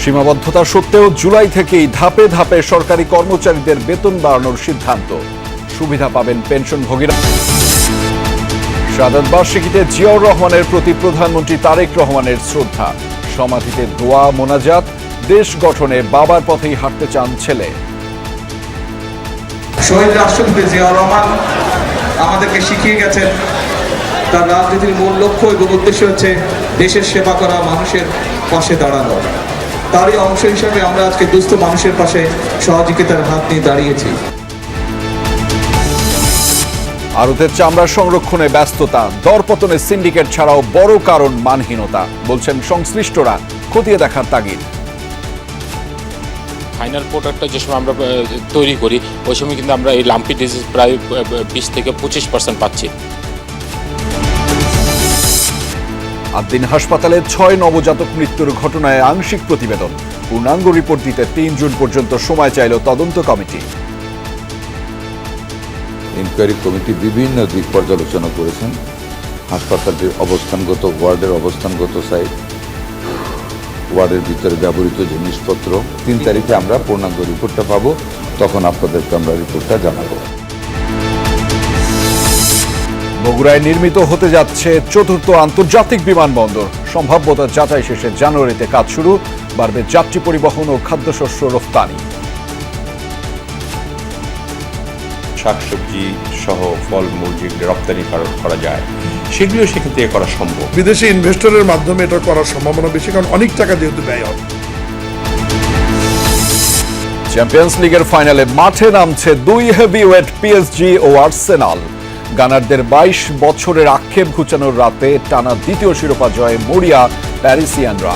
সীমাবদ্ধতা সত্ত্বেও জুলাই থেকেই ধাপে ধাপে সরকারি কর্মচারীদের বেতন বাড়ানোর সিদ্ধান্ত। সুবিধা পাবেন পেনশনভোগীরা। শাহাদাত বার্ষিকীতে জিয়াউর রহমানের প্রতি প্রধানমন্ত্রী তারেক রহমানের শ্রদ্ধা। সমাধিতে দোয়া মোনাজাত। দেশ গঠনে বাবার পথেই হাঁটতে চান ছেলে। শহীদ রাষ্ট্রপতি জিয়াউর রহমান আমাদেরকে শিখিয়ে গেছেন তার রাজনীতির মূল লক্ষ্য এবং উদ্দেশ্য হচ্ছে দেশের সেবা করা, মানুষের পাশে দাঁড়ানো। তারই অংশ হিসাবে আমরা আজকে দুস্থ মানুষের পাশে সহযোগিতার হাত নিয়ে দাঁড়িয়েছি। আড়তের চামড়া সংরক্ষণে ব্যস্ততা, দরপতনে সিন্ডিকেট ছাড়াও বড় কারণ মানহীনতা, বলছেন সংশ্লিষ্টরা। খতিয়ে দেখার তাগিদ। ফাইনাল প্রোডাক্টটা যে সময় আমরা তৈরি করি ওই সময় কিন্তু আমরা এই লাম্পি ডিজিজ প্রায় 20 থেকে 25% পাচ্ছি। আদ্দিন হাসপাতালে 6 নবজাতক মৃত্যুর ঘটনায় আংশিক প্রতিবেদন। পূর্ণাঙ্গ রিপোর্ট দিতে 3 জুন পর্যন্ত সময় চাইল তদন্ত কমিটি। ইনকোয়ারি কমিটি বিভিন্ন দিক পর্যালোচনা করেছেন। হাসপাতালটির অবস্থানগত ওয়ার্ডের অবস্থানগত সাইট, ওয়ার্ডের ভিতরে ব্যবহৃত জিনিসপত্র। 3 তারিখে আমরা পূর্ণাঙ্গ রিপোর্টটা পাবো, তখন আপনাদেরকে আমরা রিপোর্টটা জানাবো। বগুড়ায় নির্মিত হতে যাচ্ছে 4র্থ আন্তর্জাতিক বিমানবন্দর। সম্ভাব্যতা যাচাই শেষে জানুয়ারিতে কাজ শুরু। বাড়বে যাত্রী পরিবহন ও খাদ্যশস্য রফতানি। শাকসবজি সহ ফলমূল যেগুলো রপ্তানি করা যায় সেগুলো সেখান থেকে করা সম্ভব। বিদেশি ইনভেস্টরের মাধ্যমে এটা করার সম্ভাবনা বেশি, কারণ অনেক টাকা যেহেতু ব্যয় হবে। চ্যাম্পিয়ন্স লিগের ফাইনালে মাঠে নামছে 2 হেভিওয়েট পিএসজি ও আর্সেনাল। গানারদের 22 বছরের আক্ষেপ ঘুচানোর রাতে টানা দ্বিতীয় শিরোপা জয়ে মরিয়া প্যারিসিয়ানরা।